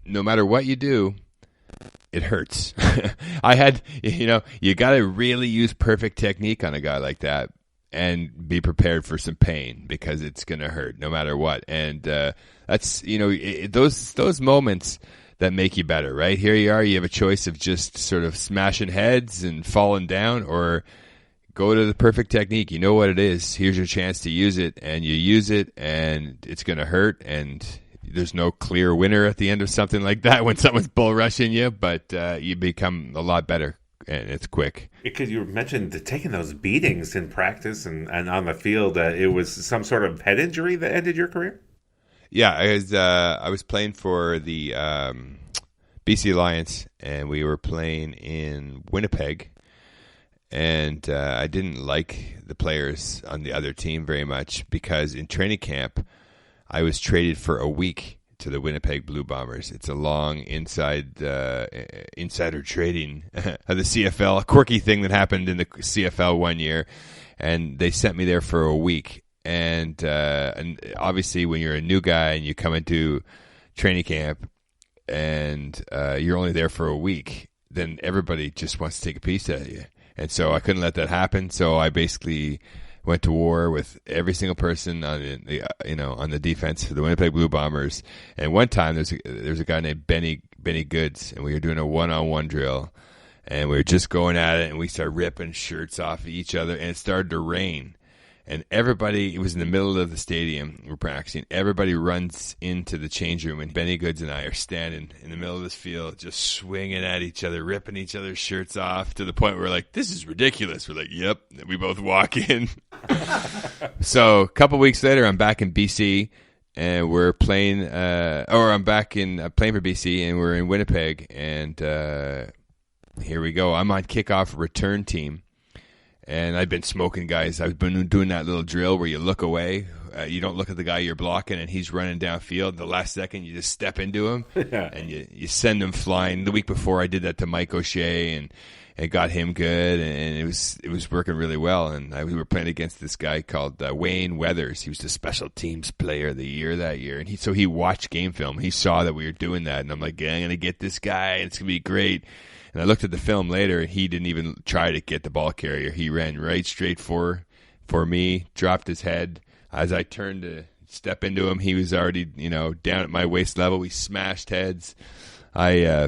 H: no matter what you do, it hurts. I had, you got to really use perfect technique on a guy like that, and be prepared for some pain, because it's going to hurt no matter what. And that's, those moments that make you better, right? Here you are, you have a choice of just sort of smashing heads and falling down, or go to the perfect technique. You know what it is. Here's your chance to use it, and you use it, and it's going to hurt, and there's no clear winner at the end of something like that when someone's bull rushing you, but you become a lot better. And it's quick.
A: Because you mentioned taking those beatings in practice and on the field. It was some sort of head injury that ended your career?
H: Yeah, I was playing for the BC Lions, and we were playing in Winnipeg. And I didn't like the players on the other team very much, because in training camp, I was traded for a week to the Winnipeg Blue Bombers. It's a long insider trading of the CFL, a quirky thing that happened in the CFL one year, and they sent me there for a week. And obviously, when you're a new guy and you come into training camp and you're only there for a week, then everybody just wants to take a piece out of you. And so I couldn't let that happen. So I basically went to war with every single person on the defense for the Winnipeg Blue Bombers. And one time there's a guy named Benny Goods, and we were doing a one-on-one drill, and we were just going at it, and we started ripping shirts off of each other, and it started to rain. And everybody, it was in the middle of the stadium, we're practicing. Everybody runs into the change room, and Benny Goods and I are standing in the middle of this field, just swinging at each other, ripping each other's shirts off, to the point where we're like, this is ridiculous. We're like, yep. And we both walk in. So a couple weeks later, I'm back in BC, and we're playing, I'm back in playing for BC, and we're in Winnipeg, and here we go. I'm on kickoff return team. And I've been smoking guys. I've been doing that little drill where you look away. You don't look at the guy you're blocking, and he's running downfield. The last second, you just step into him, and you send him flying. The week before, I did that to Mike O'Shea, and it got him good, and it was working really well. And we were playing against this guy called Wayne Weathers. He was the special teams player of the year that year. And he watched game film. He saw that we were doing that, and I'm like, yeah, I'm going to get this guy. It's going to be great. And I looked at the film later, and he didn't even try to get the ball carrier. He ran right straight for me, dropped his head. As I turned to step into him, he was already, down at my waist level. We smashed heads. I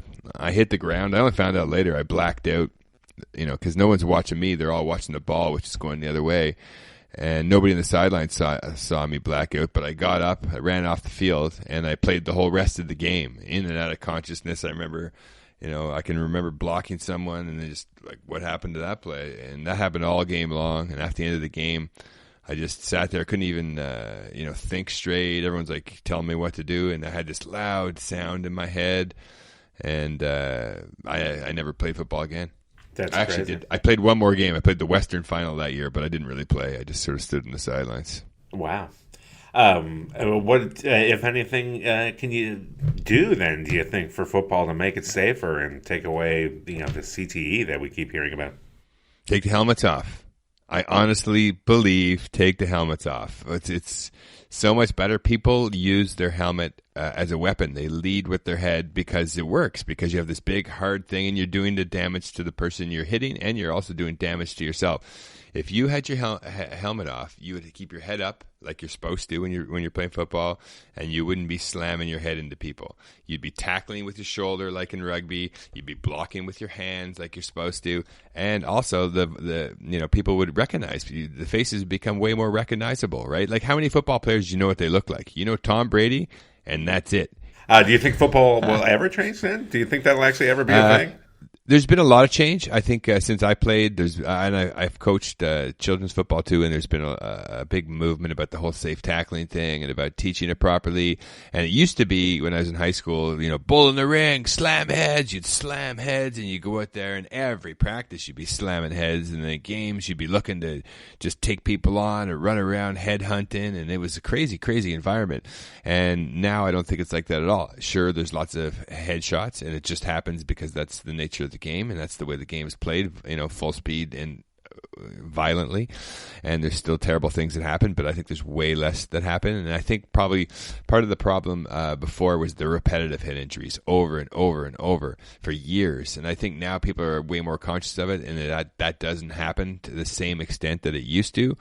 H: hit the ground. I only found out later I blacked out, because no one's watching me. They're all watching the ball, which is going the other way. and nobody in the sidelines saw me black out. But I got up, I ran off the field, and I played the whole rest of the game in and out of consciousness. I remember, I can remember blocking someone, and then just like, what happened to that play? And that happened all game long. And after the end of the game, I just sat there, couldn't even, think straight. Everyone's like telling me what to do, and I had this loud sound in my head, and I never played football again.
A: That's
H: I actually
A: crazy.
H: did. I played one more game. I played the Western final that year, but I didn't really play. I just sort of stood in the sidelines.
A: Wow. What, if anything, can you do then, do you think, for football to make it safer and take away, the CTE that we keep hearing about?
H: Take the helmets off. I honestly believe take the helmets off. It's so much better. People use their helmet as a weapon. They lead with their head because it works, because you have this big hard thing and you're doing the damage to the person you're hitting, and you're also doing damage to yourself. If you had your helmet off, you would keep your head up like you're supposed to when you're playing football, and you wouldn't be slamming your head into people. You'd be tackling with your shoulder like in rugby. You'd be blocking with your hands like you're supposed to, and also the people would recognize you. The faces become way more recognizable, right? Like, how many football players do you know what they look like? You know Tom Brady, and that's it.
A: Do you think football will ever change then? Do you think that'll actually ever be a thing?
H: There's been a lot of change. I think since I played, I've coached children's football too, and there's been a big movement about the whole safe tackling thing and about teaching it properly. And it used to be, when I was in high school, bull in the ring, slam heads. You'd slam heads, and you go out there, and every practice you'd be slamming heads, and then games you'd be looking to just take people on or run around head hunting, and it was a crazy, crazy environment. And now I don't think it's like that at all. Sure, there's lots of headshots, and it just happens because that's the nature of the game, and that's the way the game is played, full speed and violently, and there's still terrible things that happen, but I think there's way less that happen. And I think probably part of the problem before was the repetitive head injuries over and over and over for years, and I think now people are way more conscious of it, and that doesn't happen to the same extent that it used to.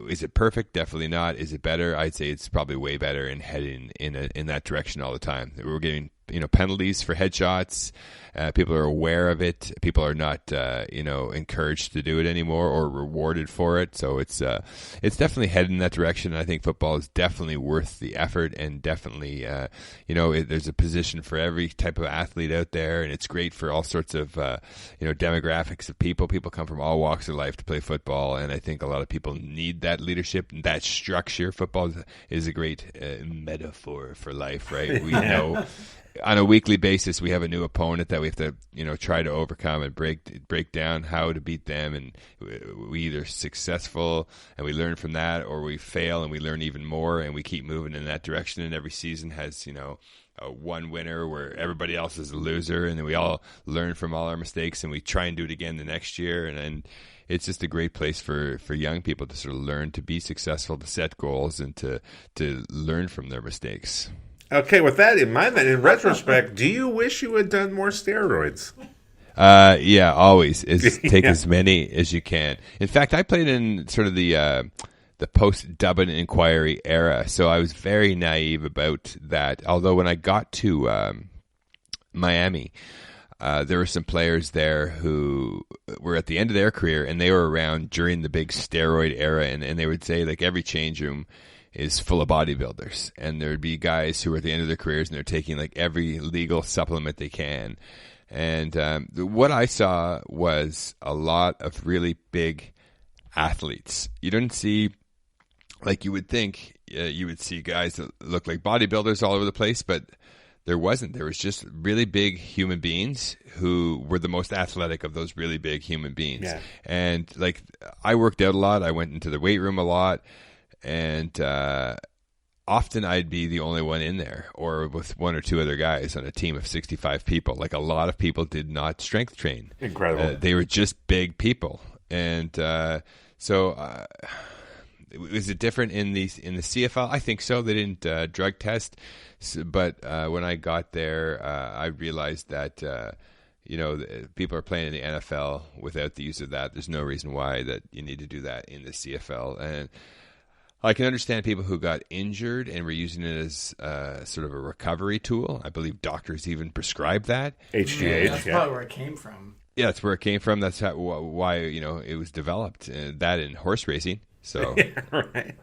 H: Is it perfect? Definitely not. Is it better? I'd say it's probably way better and heading in that direction all the time. We're getting penalties for headshots. People are aware of it. People are not encouraged to do it anymore or rewarded for it. So it's definitely headed in that direction. I think football is definitely worth the effort, and definitely there's a position for every type of athlete out there, and it's great for all sorts of demographics of people. People come from all walks of life to play football, and I think a lot of people need that leadership and that structure. Football is a great metaphor for life, right? We know on a weekly basis we have a new opponent that we have to try to overcome and break down how to beat them, and we either successful and we learn from that, or we fail and we learn even more, and we keep moving in that direction. And every season has one winner where everybody else is a loser, and then we all learn from all our mistakes and we try and do it again the next year. And it's just a great place for young people to sort of learn to be successful, to set goals, and to learn from their mistakes.
A: Okay, with that in mind, then, in retrospect, do you wish you had done more steroids?
H: Yeah, always. Take as many as you can. In fact, I played in sort of the post-Dublin Inquiry era, so I was very naive about that. Although when I got to Miami, there were some players there who were at the end of their career, and they were around during the big steroid era, and they would say, like, every change room is full of bodybuilders, and there'd be guys who are at the end of their careers and they're taking like every legal supplement they can. And what I saw was a lot of really big athletes. You didn't see, like you would think, you would see guys that look like bodybuilders all over the place, but there wasn't. There was just really big human beings who were the most athletic of those really big human beings. Yeah. And like, I worked out a lot. I went into the weight room a lot. And often I'd be the only one in there, or with one or two other guys on a team of 65 people. Like, a lot of people did not strength train.
A: Incredible.
H: They were just big people. And so was it different in the CFL? I think so. They didn't drug test. But when I got there, I realized that people are playing in the NFL without the use of that. There's no reason why that you need to do that in the CFL. And I can understand people who got injured and were using it as sort of a recovery tool. I believe doctors even prescribe that.
A: HGH.
B: That's probably where it came from.
H: Yeah, that's where it came from. That's why it was developed. That in horse racing. So,
A: right.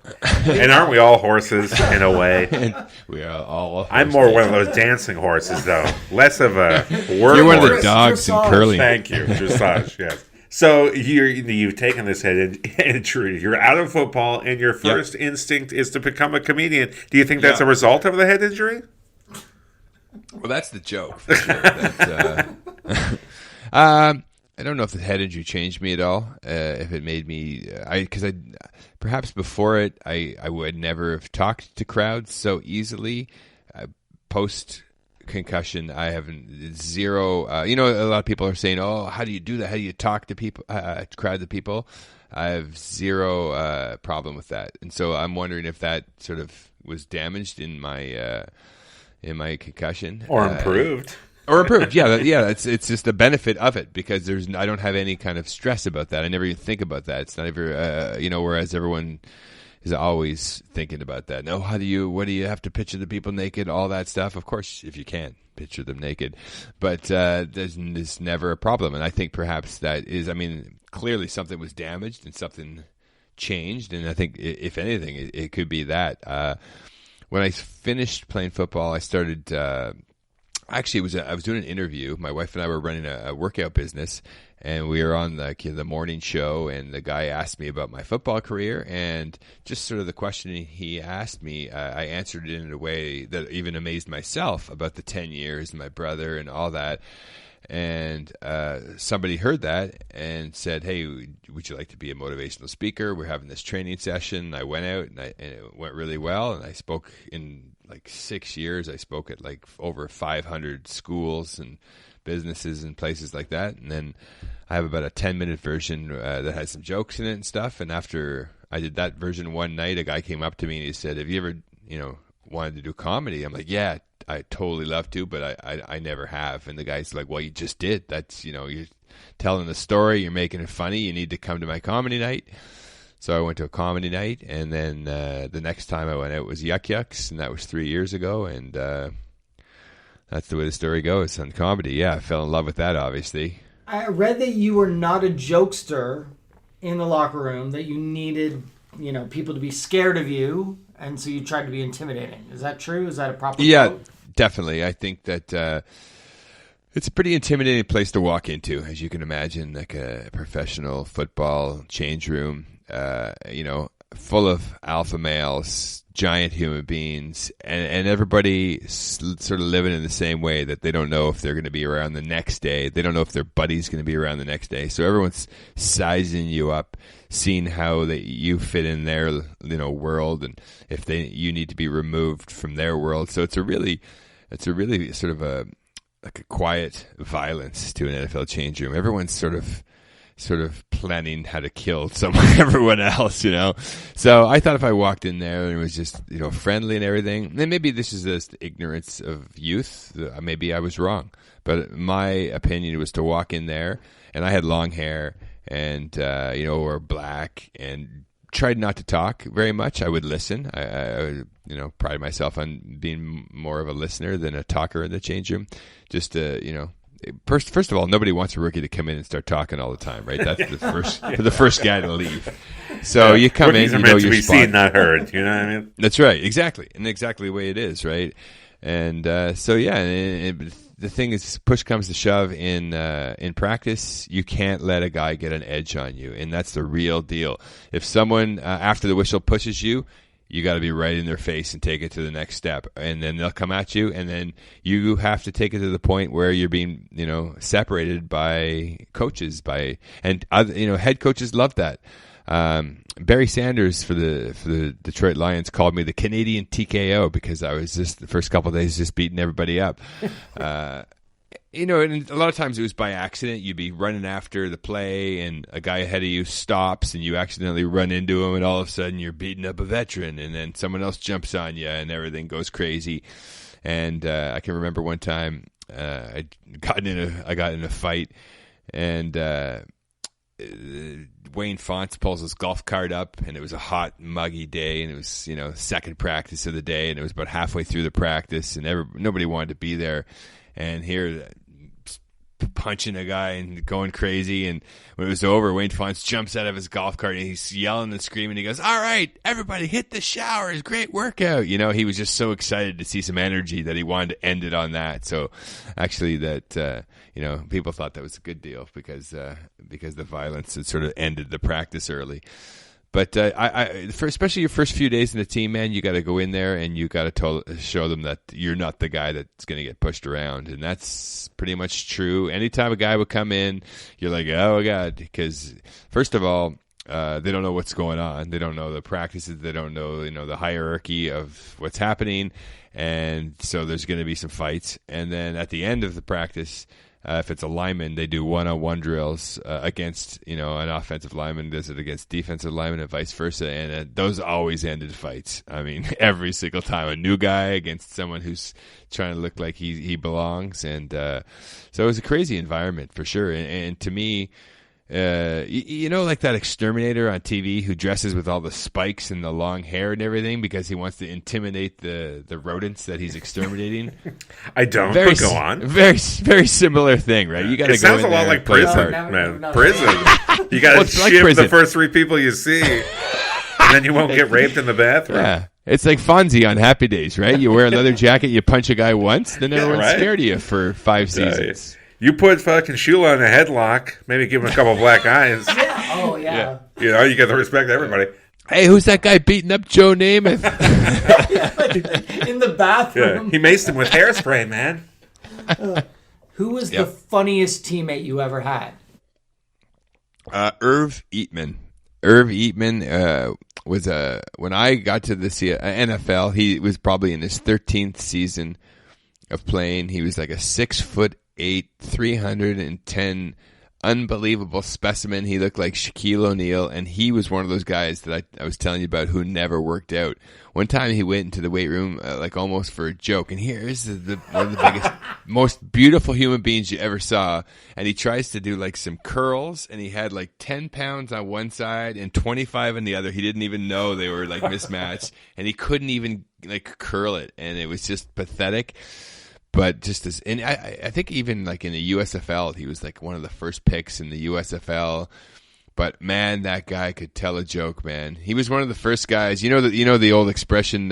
A: And aren't we all horses in a way?
H: And we are all.
A: I'm more one of those dancing horses, though. Less of a word.
H: You're one of the
A: horse.
H: dogs in curling.
A: Thank you, dressage. Yes. So you've taken this head injury. You're out of football, and your first instinct is to become a comedian. Do you think that's a result of the head injury?
H: Well, that's the joke. For sure. I don't know if the head injury changed me at all. If it made me, because perhaps before it, I would never have talked to crowds so easily. Post concussion, I have zero. A lot of people are saying, "Oh, how do you do that? How do you talk to people, crowds of people?" I have zero problem with that, and so I'm wondering if that sort of was damaged in my concussion
A: or improved.
H: Or improved, yeah. It's just the benefit of it because I don't have any kind of stress about that. I never even think about that. It's not ever, whereas everyone is always thinking about that. No, what do you have to picture the people naked? All that stuff. Of course, if you can picture them naked, but there's never a problem. And I think perhaps that is, clearly something was damaged and something changed. And I think if anything, it could be that. When I finished playing football, I started. Actually, I was doing an interview. My wife and I were running a workout business, and we were on the morning show. And the guy asked me about my football career, and just sort of the question he asked me, I answered it in a way that even amazed myself about the 10 years and my brother and all that. And somebody heard that and said, "Hey, would you like to be a motivational speaker? We're having this training session." I went out and it went really well, and I spoke in. 6 years, I spoke at over 500 schools and businesses and places like that. And then I have about a 10-minute version that has some jokes in it and stuff. And after I did that version one night, a guy came up to me and he said, "Have you ever, wanted to do comedy?" I'm like, "Yeah, I totally love to, but I never have." And the guy's like, "Well, you just did. That's, you're telling the story, you're making it funny. You need to come to my comedy night." So I went to a comedy night, and then the next time I went out was Yuck Yucks, and that was 3 years ago, and that's the way the story goes on comedy. Yeah, I fell in love with that, obviously.
B: I read that you were not a jokester in the locker room, that you needed, people to be scared of you, and so you tried to be intimidating. Is that true? Is that a proper quote?
H: Definitely. I think that it's a pretty intimidating place to walk into, as you can imagine, like a professional football change room. Full of alpha males, giant human beings, and everybody sort of living in the same way that they don't know if they're going to be around the next day. They don't know if their buddy's going to be around the next day. So everyone's sizing you up, seeing how you fit in their world, and if you need to be removed from their world. So it's a really sort of a quiet violence to an NFL change room. Everyone's sort of planning how to kill everyone else, So I thought if I walked in there and it was just, friendly and everything, then maybe this is just ignorance of youth. Maybe I was wrong. But my opinion was to walk in there, and I had long hair and, or black, and tried not to talk very much. I would listen. I pride myself on being more of a listener than a talker in the change room. Just to, First of all, nobody wants a rookie to come in and start talking all the time, right? That's the first guy to leave. So you come in,
A: you're to be seen, not heard. You know what I mean?
H: That's right, exactly, and exactly the way it is, right? And the thing is, push comes to shove in practice, you can't let a guy get an edge on you, and that's the real deal. If someone after the whistle pushes you, you got to be right in their face and take it to the next step. And then they'll come at you, and then you have to take it to the point where you're being, separated by coaches. And head coaches love that. Barry Sanders for the Detroit Lions called me the Canadian TKO because I was just the first couple of days just beating everybody up. And a lot of times it was by accident. You'd be running after the play, and a guy ahead of you stops, and you accidentally run into him, and all of a sudden you're beating up a veteran, and then someone else jumps on you, and everything goes crazy. And I can remember one time I got in a fight, and Wayne Fonts pulls his golf cart up, and it was a hot, muggy day, and it was second practice of the day, and it was about halfway through the practice, and nobody wanted to be there. And here, punching a guy and going crazy. And when it was over, Wayne Fonts jumps out of his golf cart and he's yelling and screaming. He goes, "All right, everybody hit the showers. Great workout." You know, he was just so excited to see some energy that he wanted to end it on that. So actually that, you know, people thought that was a good deal because the violence had sort of ended the practice early. But especially your first few days in the team, man, you got to go in there and you got to show them that you're not the guy that's going to get pushed around, and that's pretty much true. Anytime a guy would come in, you're like, oh god, because first of all, they don't know what's going on. They don't know the practices. They don't know, you know, the hierarchy of what's happening, and so there's going to be some fights. And then at the end of the practice, if it's a lineman, they do one-on-one drills against, you know, an offensive lineman does it against defensive lineman and vice versa, and those always ended fights. I mean, every single time, a new guy against someone who's trying to look like he belongs, and so it was a crazy environment for sure. And to me, you know, like that exterminator on TV who dresses with all the spikes and the long hair and everything because he wants to intimidate the rodents that he's exterminating.
A: I don't. But go on.
H: Very similar thing, right? You got to go.
A: It sounds
H: in
A: a lot
H: there
A: like
H: and play a
A: prison,
H: part.
A: man. Prison. You got to ship the first 3 people you see, and then you won't get raped in the bathroom.
H: Yeah. It's like Fonzie on Happy Days, right? You wear a leather jacket, you punch a guy once, then everyone's scared of you for 5 seasons.
A: You put fucking Shula in a headlock, maybe give him a couple black eyes.
B: Yeah. Oh, yeah.
A: You know, you got to respect everybody.
H: Hey, who's that guy beating up Joe Namath?
B: In the bathroom.
A: Yeah, he maced him with hairspray, man.
B: Who was the funniest teammate you ever had?
H: Irv Eatman. Irv Eatman was when I got to the NFL, he was probably in his 13th season of playing. He was like a 6'8", 310, unbelievable specimen. He looked like Shaquille O'Neal, and he was one of those guys that I was telling you about who never worked out. One time he went into the weight room like almost for a joke, and here's one of the biggest, most beautiful human beings you ever saw, and he tries to do like some curls, and he had like 10 pounds on one side and 25 on the other. He didn't even know they were like mismatched, and he couldn't even like curl it, and it was just pathetic. But just as, and I think even like in the USFL, he was like one of the first picks in the USFL. But man, that guy could tell a joke, man. He was one of the first guys. You know the old expression,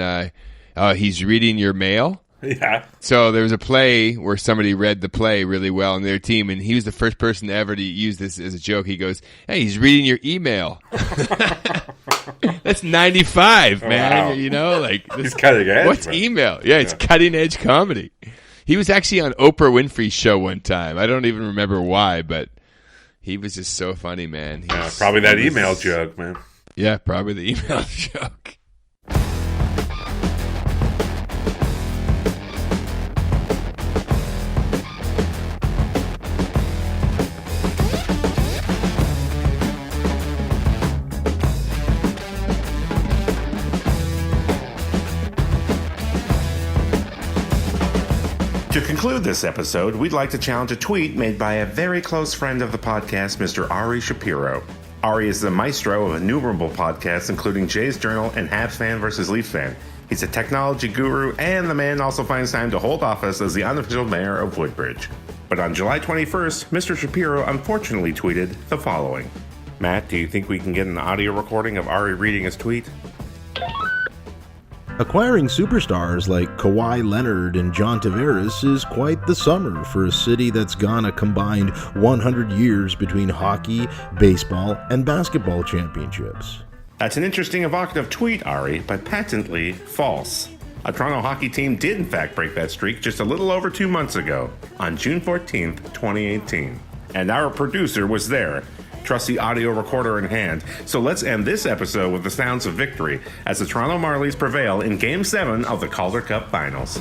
H: he's reading your mail.
A: Yeah.
H: So there was a play where somebody read the play really well in their team, and he was the first person to ever to use this as a joke. He goes, "Hey, he's reading your email." That's 95, man.
A: Wow.
H: You know, like
A: he's cutting edge.
H: What's email? Yeah, it's cutting edge comedy. He was actually on Oprah Winfrey's show one time. I don't even remember why, but he was just so funny, man.
A: Probably that email joke, man.
H: Yeah, probably the email joke.
A: To conclude this episode, we'd like to challenge a tweet made by a very close friend of the podcast, Mr. Ari Shapiro. Ari is the maestro of innumerable podcasts, including Jay's Journal and Habs Fan vs. Leafs Fan. He's a technology guru, and the man also finds time to hold office as the unofficial mayor of Woodbridge. But on July 21st, Mr. Shapiro unfortunately tweeted the following. Matt, do you think we can get an audio recording of Ari reading his tweet?
I: Acquiring superstars like Kawhi Leonard and John Tavares is quite the summer for a city that's gone a combined 100 years between hockey, baseball, and basketball championships.
A: That's an interesting evocative tweet, Ari, but patently false. A Toronto hockey team did in fact break that streak just a little over 2 months ago, on June 14th, 2018. And our producer was there, trusty audio recorder in hand. So let's end this episode with the sounds of victory as the Toronto Marlies prevail in Game 7 of the Calder Cup Finals.